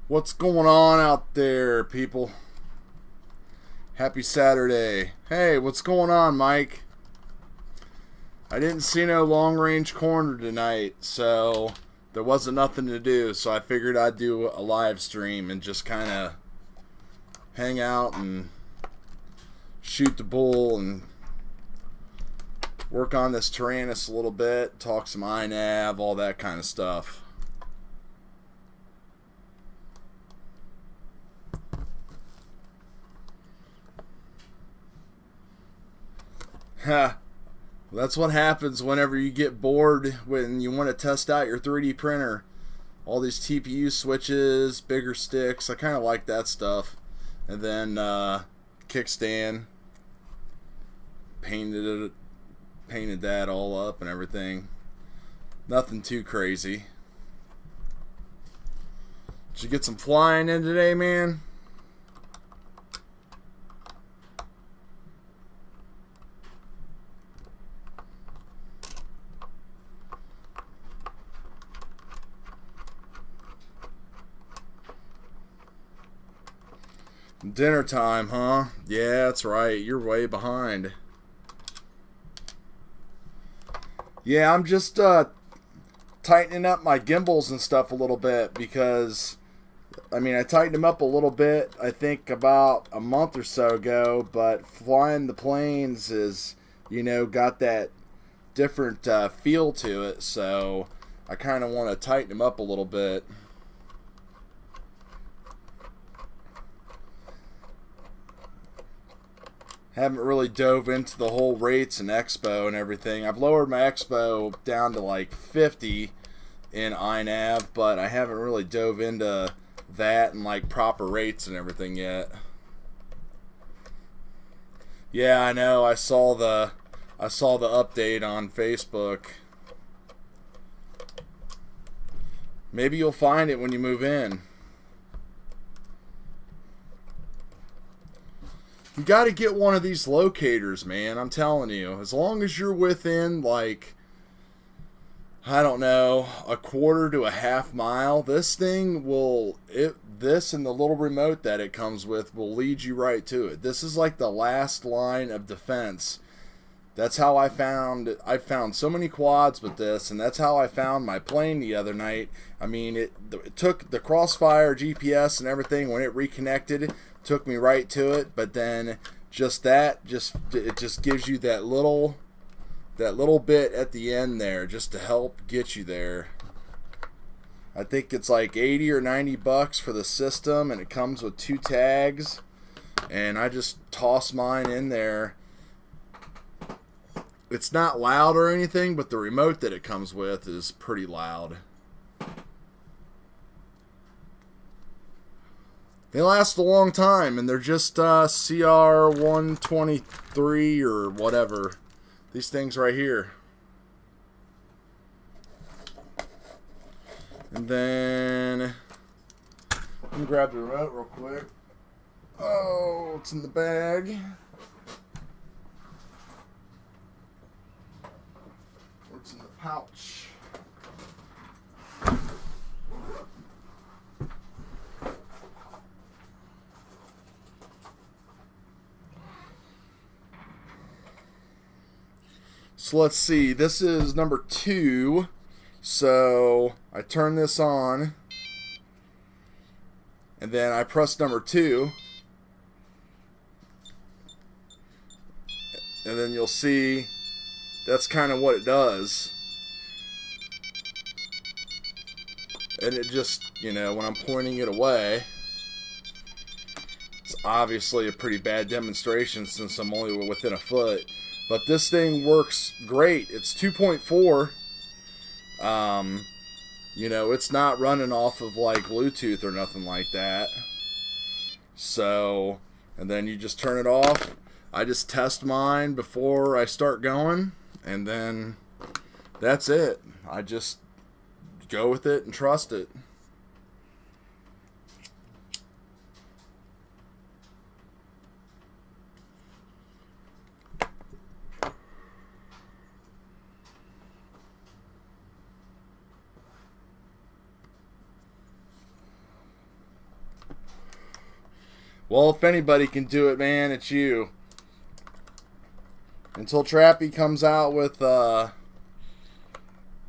What's going on out there, people? Happy Saturday. Hey, what's going on, Mike? I didn't see no long-range corner tonight, so there wasn't nothing to do, so I figured I'd do a live stream and just kind of hang out and shoot the bull and work on this Taranis a little bit, talk some Inav, all that kind of stuff. That's what happens whenever you get bored when you want to test out your 3D printer. All these TPU switches, bigger sticks. I kind of like that stuff. And then kickstand. Painted that all up and everything. Nothing too crazy. Did you get some flying in today, man? Dinner time, huh? Yeah, that's right. You're way behind. Yeah, I'm just tightening up my gimbals and stuff a little bit because, I mean, I tightened them up a little bit, I think, about a month or so ago, but flying the planes is, you know, got that different feel to it, so I kind of want to tighten them up a little bit. Haven't really dove into the whole rates and expo and everything. I've lowered my expo down to like 50 in Inav, but I haven't really dove into that and like proper rates and everything yet. Yeah, I know. I saw the update on Facebook. Maybe you'll find it when you move in. You got to get one of these locators, man. I'm telling you. As long as you're within, like, I don't know, a quarter to a half mile, this thing will, this and the little remote that it comes with will lead you right to it. This is like the last line of defense. That's how I found so many quads with this, and that's how I found my plane the other night. I mean, it took the Crossfire GPS and everything when it reconnected, took me right to it, but then it just gives you that little bit at the end there just to help get you there. I think it's like 80 or 90 bucks for the system, and it comes with 2 tags, and I just toss mine in there. It's not loud or anything, but the remote that it comes with is pretty loud. They last a long time, and they're just CR123 or whatever. These things right here. And then, let me grab the remote real quick. Oh, it's in the bag. It's in the pouch. So let's see, this is number 2, so I turn this on, and then I press number 2, and then you'll see that's kind of what it does. And it just, you know, when I'm pointing it away, it's obviously a pretty bad demonstration since I'm only within a foot. But this thing works great. It's 2.4. You know, it's not running off of like Bluetooth or nothing like that. So, and then you just turn it off. I just test mine before I start going, and then that's it. I just go with it and trust it. Well, if anybody can do it, man, it's you. Until Trappy comes out with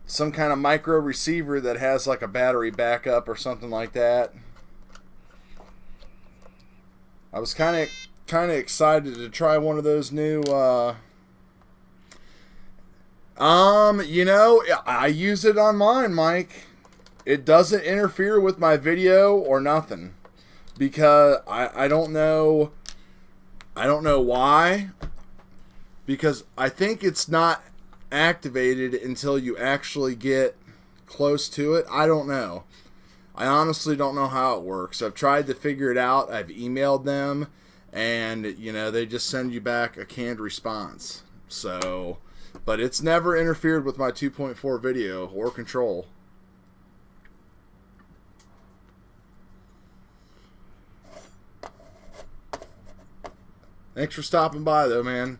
some kind of micro receiver that has like a battery backup or something like that. I was kind of excited to try one of those new you know, I use it on mine, Mike. It doesn't interfere with my video or nothing. Because I don't know why. Because I think it's not activated until you actually get close to it. I don't know. I honestly don't know how it works. I've tried to figure it out. I've emailed them, and you know, they just send you back a canned response. So, but it's never interfered with my 2.4 video or control. Thanks for stopping by, though, man.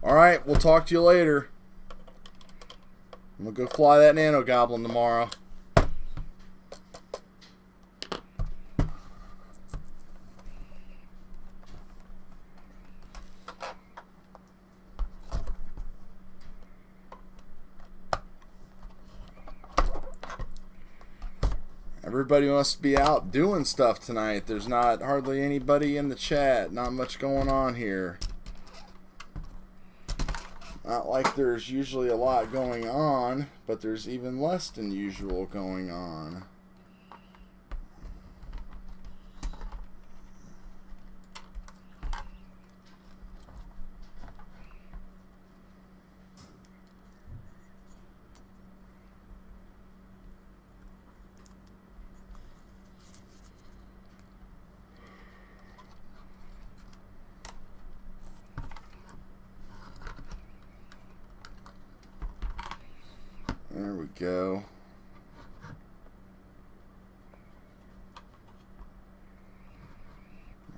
Alright, we'll talk to you later. I'm going to go fly that nano goblin tomorrow. Everybody must be out doing stuff tonight. There's not hardly anybody in the chat. Not much going on here. Not like there's usually a lot going on, but there's even less than usual going on. There we go.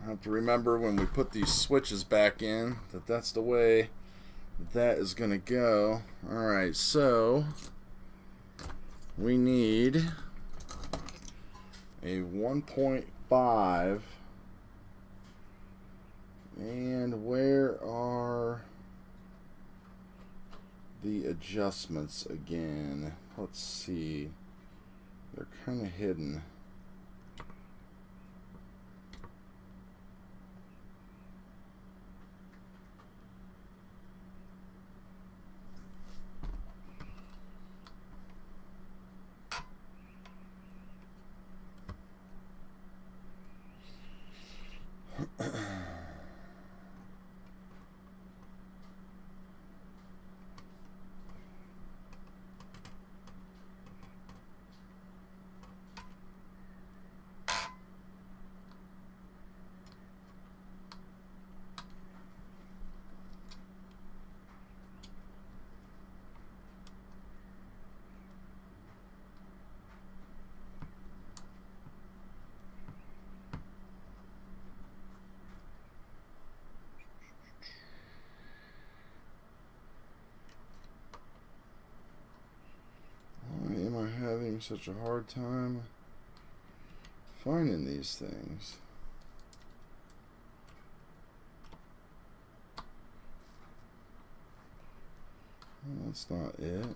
I have to remember when we put these switches back in that that's the way that is going to go. Alright, so we need a 1.5. And where are the adjustments again? Let's see. They're kind of hidden. Having such a hard time finding these things. Well, that's not it.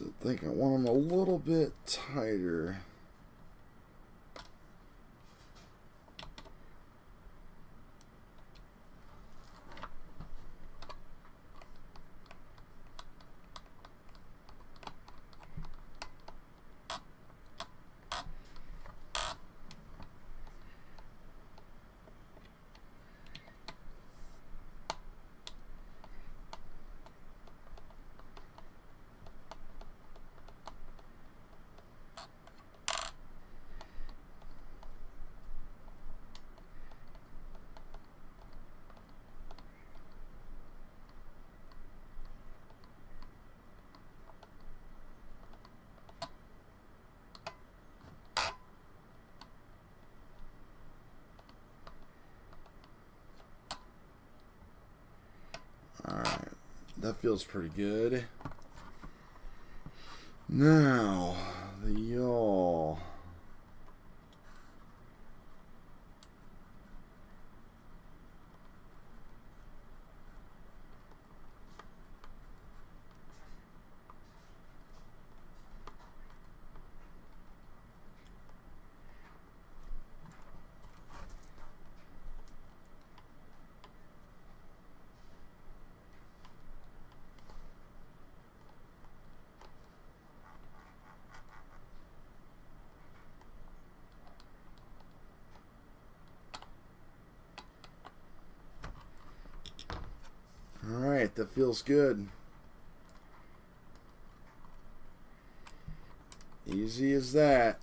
I think I want them a little bit tighter. Alright, that feels pretty good. Now, the yaw. Alright, that feels good. Easy as that.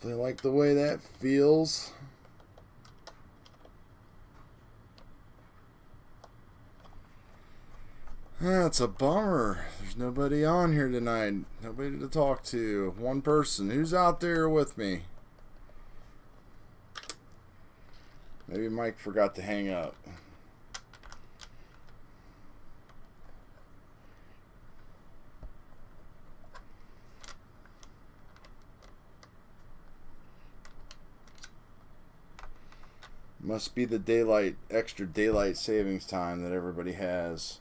I like the way that feels. That's a bummer. There's nobody on here tonight. Nobody to talk to. One person. Who's out there with me? Maybe Mike forgot to hang up. Must be the extra daylight savings time that everybody has.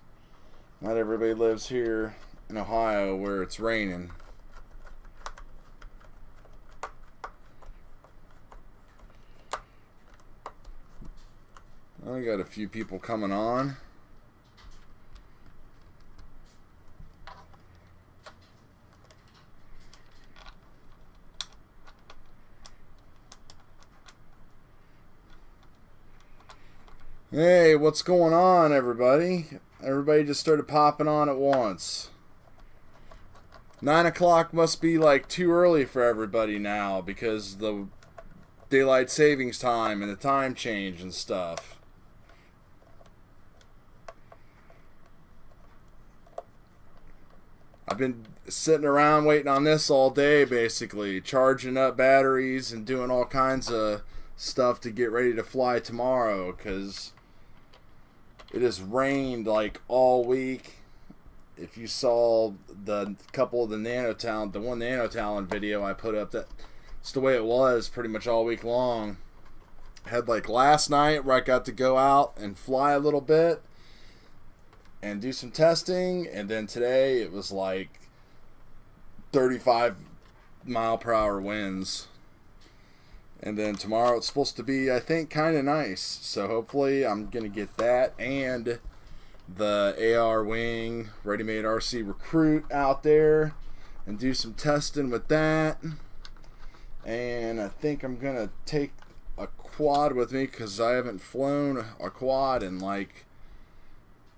Not everybody lives here in Ohio where it's raining. I got a few people coming on. Hey, what's going on, everybody? Everybody just started popping on at once. 9 o'clock must be like too early for everybody now because the daylight savings time and the time change and stuff. I've been sitting around waiting on this all day, basically, charging up batteries and doing all kinds of stuff to get ready to fly tomorrow because it has rained like all week if you saw the couple of the the one Nano Talon video I put up, that's the way it was pretty much all week long. Had like last night where I got to go out and fly a little bit and do some testing, and then today it was like 35 mile per hour winds. And then tomorrow it's supposed to be, I think, kind of nice. So hopefully I'm going to get that and the AR Wing Ready-Made RC Recruit out there and do some testing with that. And I think I'm going to take a quad with me because I haven't flown a quad in like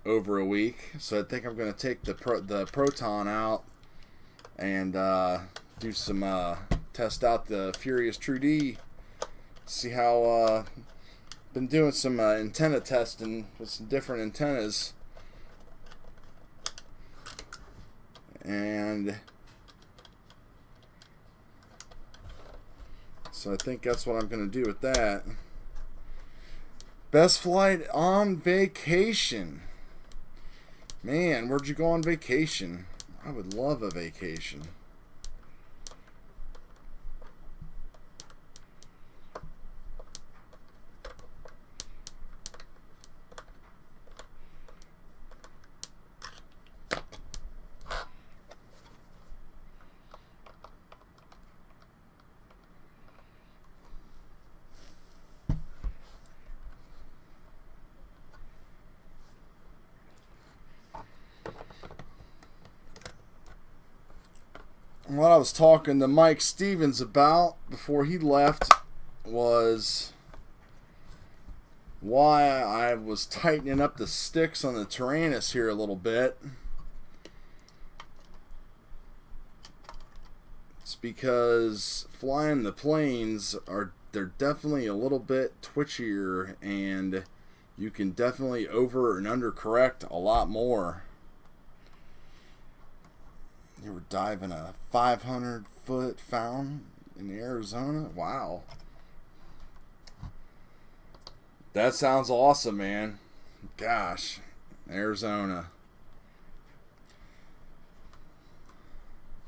over a week. So I think I'm going to take the Proton out and do some test out the Furious True D. See how been doing some antenna testing with some different antennas, and so I think that's what I'm going to do with that. Best flight on vacation. Man, where'd you go on vacation? I would love a vacation. What I was talking to Mike Stevens about before he left was why I was tightening up the sticks on the Taranis here a little bit. It's because flying the planes they're definitely a little bit twitchier, and you can definitely over and under correct a lot more. You were diving a 500-foot fountain in Arizona? Wow. That sounds awesome, man. Gosh, Arizona.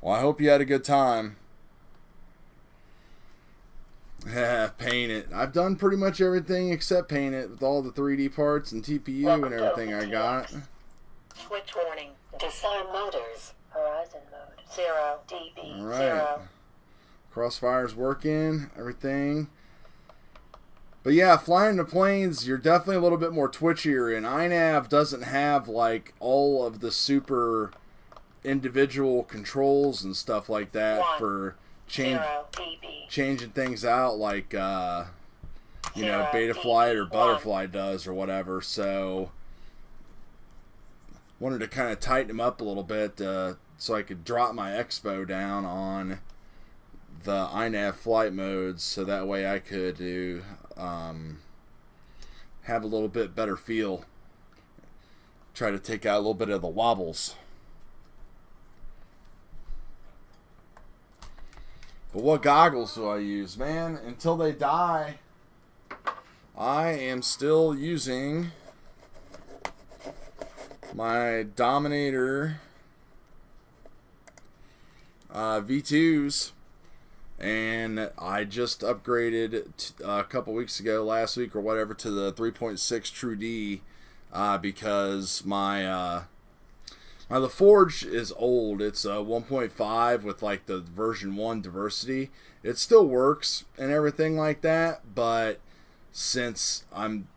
Well, I hope you had a good time. Yeah, paint it. I've done pretty much everything except paint it with all the 3D parts and TPU and everything I got. Switch warning. Disarm motors. Horizon mode. 0 dB. Alright. 0. Crossfire's working. Everything. But yeah, flying the planes, you're definitely a little bit more twitchier. And Inav doesn't have like all of the super individual controls and stuff like that for changing things out like you know, Betaflight or Butterfly does or whatever. So wanted to kind of tighten them up a little bit so I could drop my expo down on the Inav flight modes, so that way I could do have a little bit better feel. Try to take out a little bit of the wobbles. But what goggles do I use, man? Until they die, I am still using my Dominator V2s, and I just upgraded a couple weeks ago, last week or whatever, to the 3.6 True D because my the Forge is old. It's 1.5 with like the version 1 diversity. It still works and everything like that, but since I'm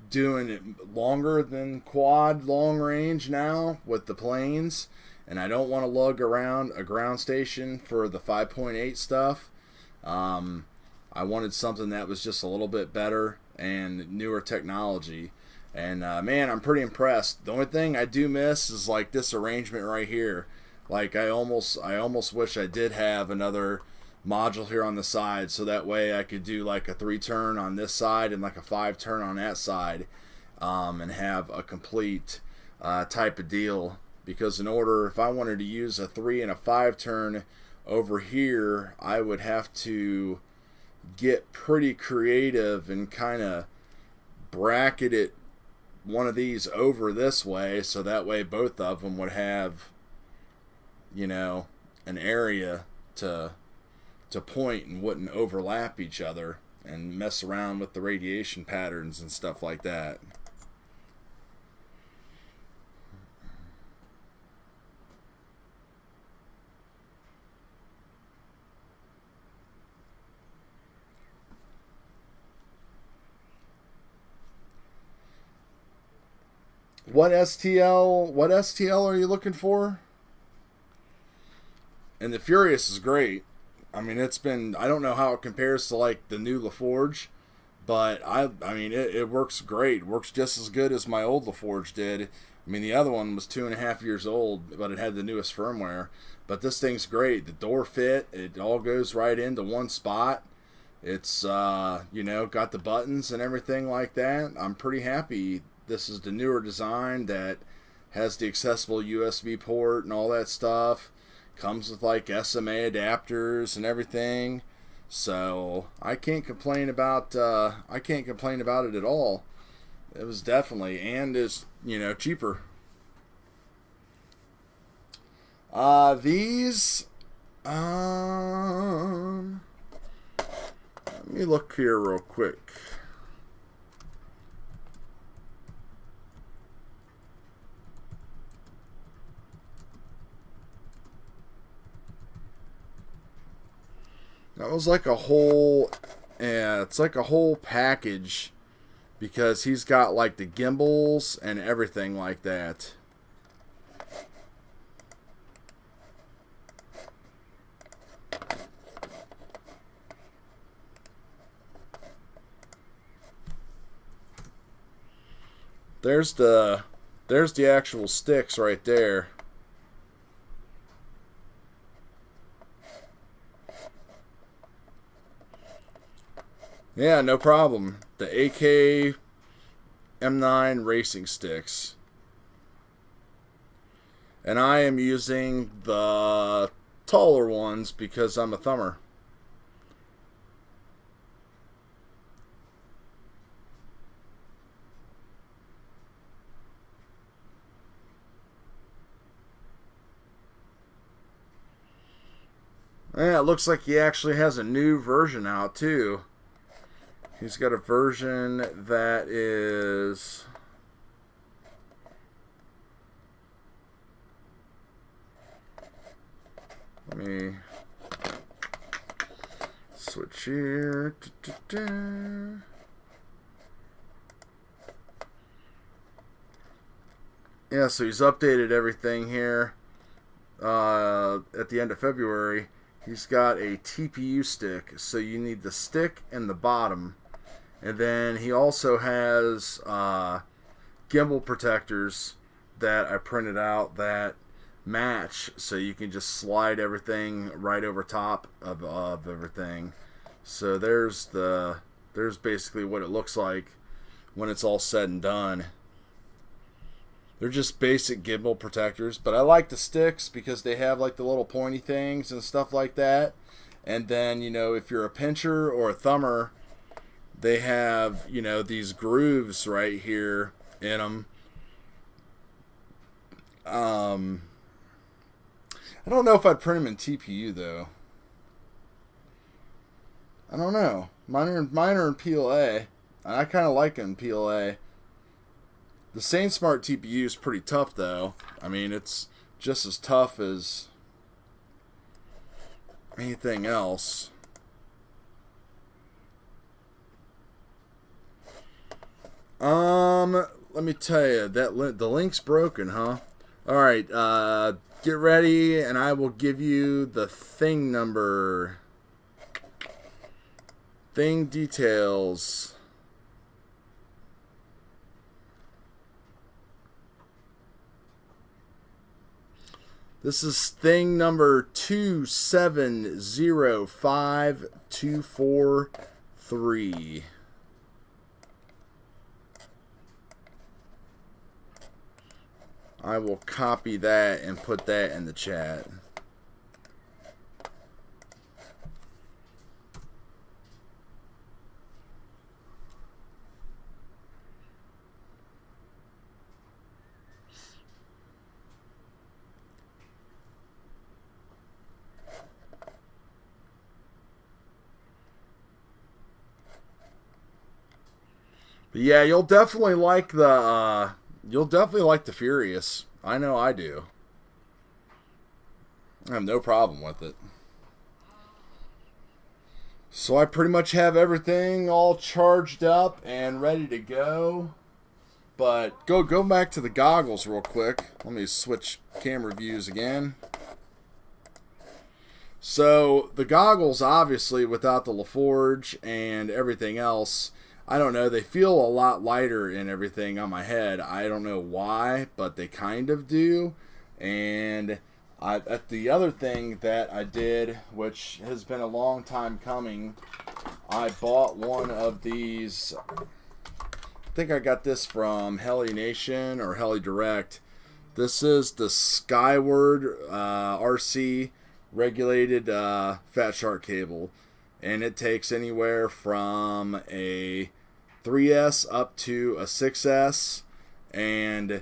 doing it longer than quad long range now with the planes, and I don't want to lug around a ground station for the 5.8 stuff, I wanted something that was just a little bit better and newer technology. And man, I'm pretty impressed. The only thing I do miss is like this arrangement right here. Like I almost wish I did have another module here on the side, so that way I could do like a 3-turn on this side and like a 5-turn on that side, and have a complete type of deal. Because if I wanted to use a 3 and a 5-turn over here, I would have to get pretty creative and kind of bracket it one of these over this way, so that way both of them would have, you know, an area to point and wouldn't overlap each other and mess around with the radiation patterns and stuff like that. What STL are you looking for? And the Furious is great. I mean, it's been, I don't know how it compares to like the new LaForge, but I mean, it works great. It works just as good as my old LaForge did. I mean, the other one was 2.5 years old, but it had the newest firmware. But this thing's great. The door fit. It all goes right into one spot. It's, you know, got the buttons and everything like that. I'm pretty happy. This is the newer design that has the accessible USB port and all that stuff. Comes with like SMA adapters and everything. So I can't complain about it at all. It was definitely, and is, you know, cheaper. These let me look here real quick. That was like a whole, yeah, it's like a whole package because he's got like the gimbals and everything like that. There's the actual sticks right there. Yeah, no problem. The AK M9 racing sticks. And I am using the taller ones because I'm a thumber. Yeah, it looks like he actually has a new version out too. He's got a version that is, let me switch here. Yeah, so he's updated everything here at the end of February. He's got a TPU stick, so you need the stick and the bottom. And then he also has gimbal protectors that I printed out that match, so you can just slide everything right over top of everything. So there's basically what it looks like when it's all said and done. They're just basic gimbal protectors, but I like the sticks because they have like the little pointy things and stuff like that. And then, you know, if you're a pincher or a thumber, they have, you know, these grooves right here in them. I don't know if I'd print them in TPU though. I don't know. Mine are in PLA, and I kind of like them in PLA. The SainSmart TPU is pretty tough though. I mean, it's just as tough as anything else. Let me tell you that the link's broken, huh? All right, get ready, and I will give you the thing number. Thing details. This is thing number 2705243. I will copy that and put that in the chat. But yeah, you'll definitely like the Furious. I know I do. I have no problem with it. So I pretty much have everything all charged up and ready to go. But go back to the goggles real quick. Let me switch camera views again. So the goggles, obviously, without the LaForge and everything else, I don't know, they feel a lot lighter and everything on my head. I don't know why, but they kind of do. And the other thing that I did, which has been a long time coming, I bought one of these. I think I got this from Heli Nation or Heli Direct. This is the Skyward RC regulated Fat Shark cable, and it takes anywhere from a 3S up to a 6S, and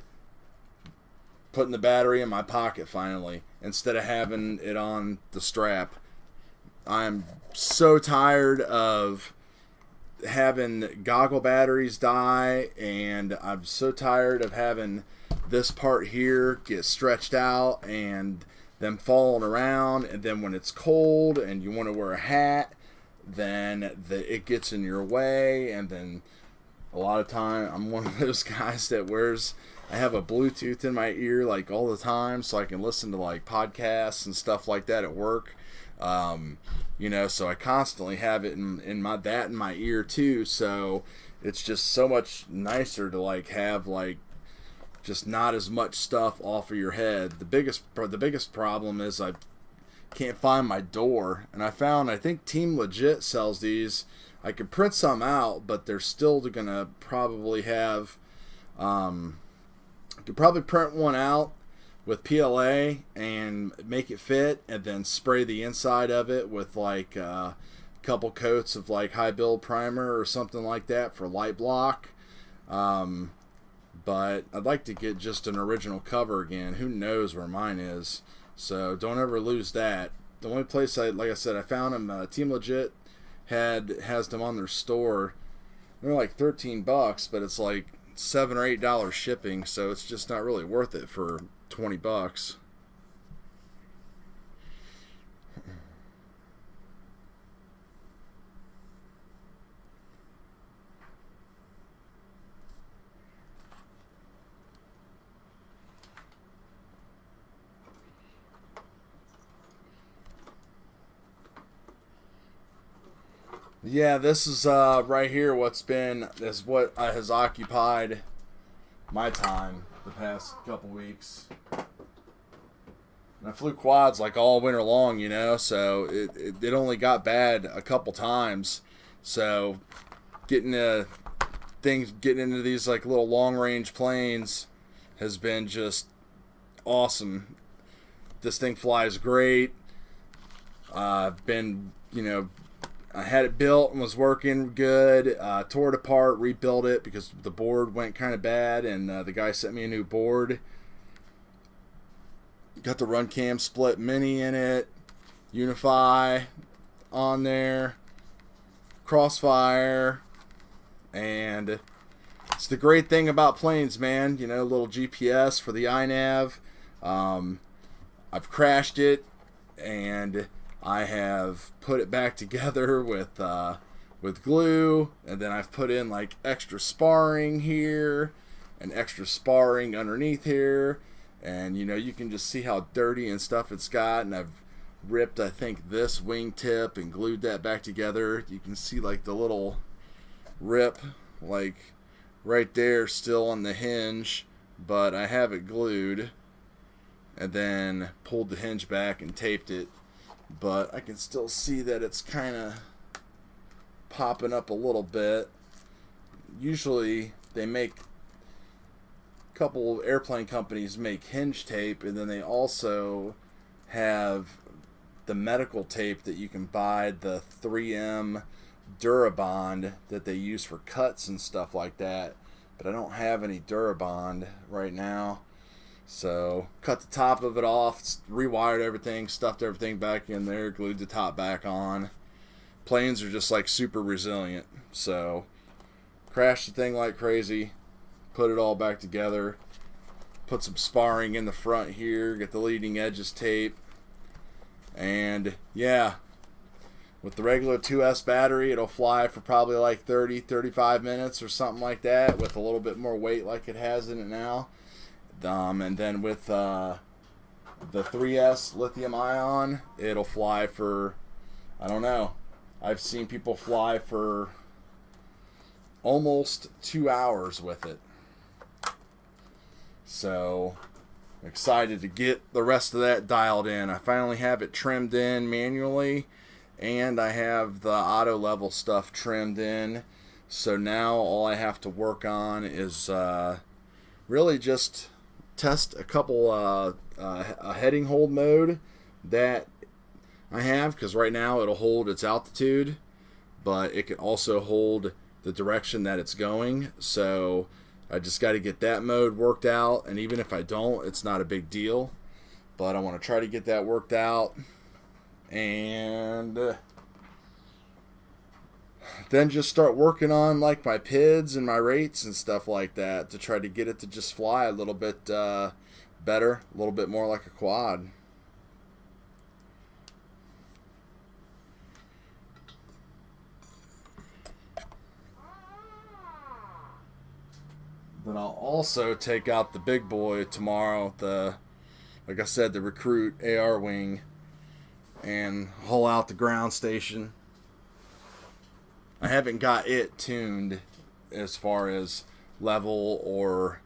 putting the battery in my pocket finally instead of having it on the strap. I'm so tired of having goggle batteries die, and I'm so tired of having this part here get stretched out and them falling around, and then when it's cold and you want to wear a hat, then it gets in your way. And then a lot of time I'm one of those guys that I have a Bluetooth in my ear like all the time so I can listen to like podcasts and stuff like that at work. So I constantly have it in my ear too. So it's just so much nicer to like have like just not as much stuff off of your head. The biggest problem is I can't find my door, and I think Team Legit sells these. I could print some out, but they're still gonna probably have. I could probably print one out with PLA and make it fit, and then spray the inside of it with like a couple coats of like high build primer or something like that for light block. But I'd like to get just an original cover again. Who knows where mine is? So don't ever lose that. The only place like I said, I found them. Team Legit has them on their store. They're like $13, but it's like $7 or $8 shipping, so it's just not really worth it for $20. Yeah, this is right here what has occupied my time the past couple weeks. And I flew quads like all winter long, so it only got bad a couple times. So getting into these like little long range planes has been just awesome. This thing flies great. I've been, I had it built and was working good. Tore it apart, rebuilt it because the board went kind of bad, and the guy sent me a new board. Got the run cam split mini in it, Unify on there, Crossfire, and it's the great thing about planes, man. Little GPS for the Inav. I've crashed it, and I have put it back together with glue, and then I've put in like extra sparring here and extra sparring underneath here, and you can just see how dirty and stuff it's got. And I've ripped, I think, this wingtip and glued that back together. You can see like the little rip like right there still on the hinge, but I have it glued and then pulled the hinge back and taped it. But I can still see that it's kind of popping up a little bit. Usually they make, a couple airplane companies make hinge tape, and then they also have the medical tape that you can buy, the 3M Durabond that they use for cuts and stuff like that. But I don't have any Durabond right now. So cut the top of it off, rewired everything, stuffed everything back in there, glued the top back on. Planes are just like super resilient. So crash the thing like crazy, put it all back together, put some sparring in the front here, get the leading edges taped, and yeah, with the regular 2S battery, it'll fly for probably like 30-35 minutes or something like that, with a little bit more weight like it has in it now. And then with the 3S lithium ion, it'll fly for, I don't know, I've seen people fly for almost 2 hours with it. So, I'm excited to get the rest of that dialed in. I finally have it trimmed in manually, and I have the auto level stuff trimmed in. So now all I have to work on is really just test a couple a heading hold mode that I have, because right now it'll hold its altitude, but it can also hold the direction that it's going. So I just got to get that mode worked out, and even if I don't, it's not a big deal, but I want to try to get that worked out, and then just start working on like my PIDs and my rates and stuff like that to try to get it to just fly a little bit better, a little bit more like a quad. Then I'll also take out the big boy tomorrow, like I said, the Recruit AR wing, and haul out the ground station. I haven't got it tuned as far as level or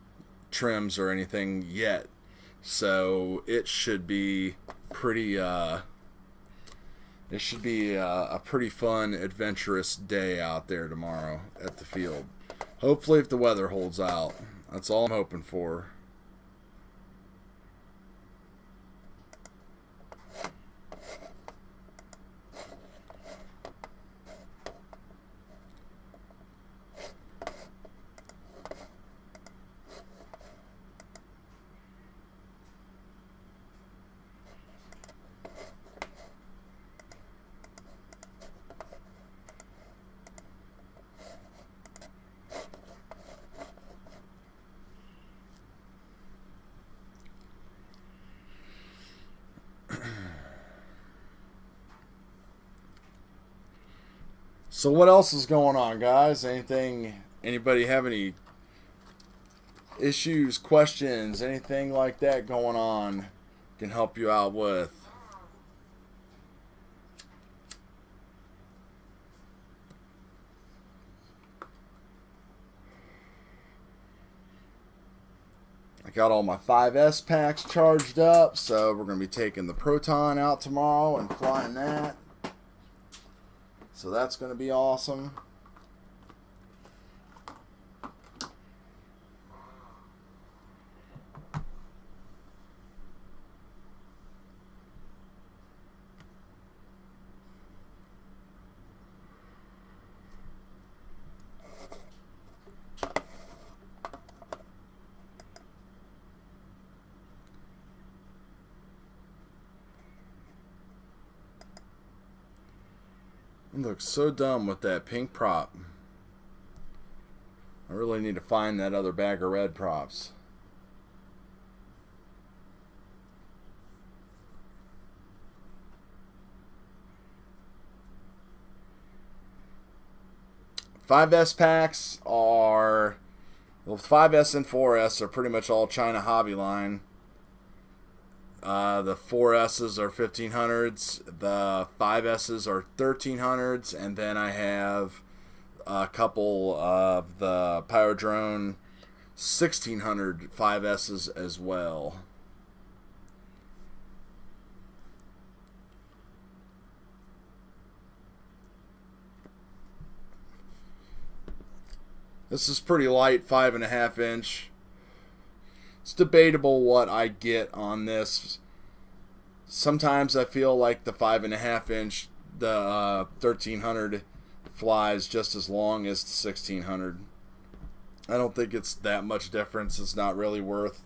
trims or anything yet, so it should be pretty a pretty fun, adventurous day out there tomorrow at the field. Hopefully, if the weather holds out. That's all I'm hoping for. So what else is going on, guys? Anybody have any issues, questions, anything like that going on can help you out with? I got all my 5S packs charged up, so we're going to be taking the Proton out tomorrow and flying that. So that's going to be awesome. It looks so dumb with that pink prop. I really need to find that other bag of red props. The 5S and 4S are pretty much all China Hobby line. The 4S's are 1500s, the 5S's are 1300s, and then I have a couple of the Power Drone 1600 5S's as well. This is pretty light, 5.5 inch. It's debatable what I get on this. Sometimes I feel like the 5.5 inch, the 1300 flies just as long as the 1600. I don't think it's that much difference. It's not really worth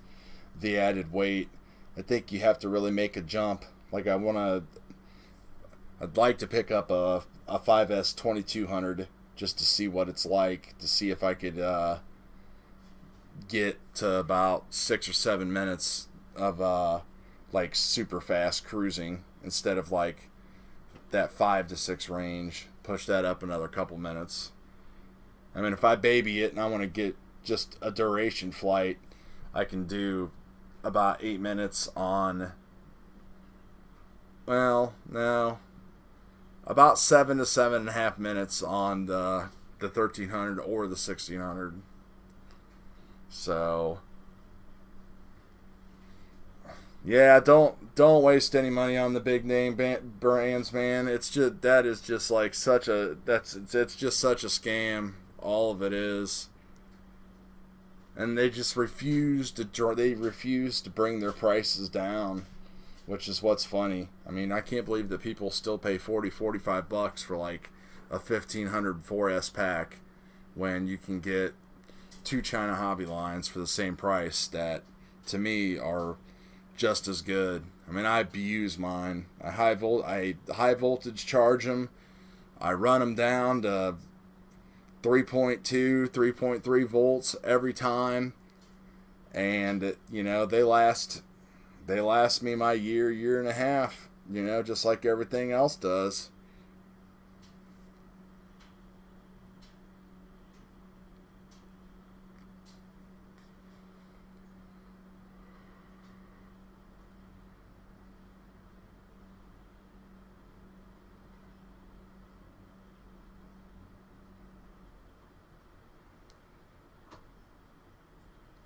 the added weight. I think you have to really make a jump. Like I'd like to pick up a 5S 2200 just to see what it's like, to see if I could get to about 6 or 7 minutes of like super fast cruising instead of like that 5 to 6 range. Push that up another couple minutes. I mean, if I baby it and I want to get just a duration flight, I can do about 8 minutes on, well, no, about 7 to 7.5 minutes on the 1300 or the 1600. So yeah, don't waste any money on the big name brands, man. It's just, that is just like such a, it's just such a scam. All of it is. And they just refuse to bring their prices down, which is what's funny. I mean, I can't believe that people still pay $45 for like a 1500 4S pack when you can get 2 China Hobby lines for the same price that, to me, are just as good. I mean, I abuse mine. I high voltage charge them. I run them down to 3.2, 3.3 volts every time, and you know, they last me my year and a half, you know, just like everything else does.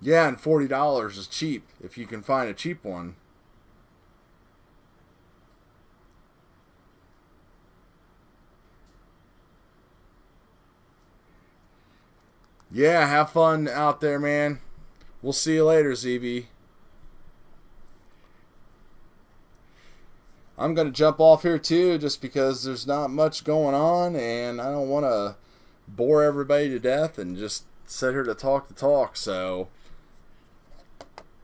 Yeah, and $40 is cheap if you can find a cheap one. Yeah, have fun out there, man. We'll see you later, ZV. I'm going to jump off here too, just because there's not much going on, and I don't want to bore everybody to death and just sit here to talk. So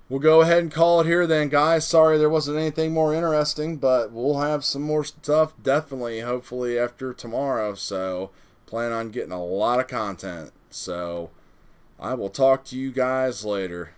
we'll go ahead and call it here then, guys. Sorry there wasn't anything more interesting, but we'll have some more stuff definitely, hopefully, after tomorrow. So plan on getting a lot of content. So I will talk to you guys later.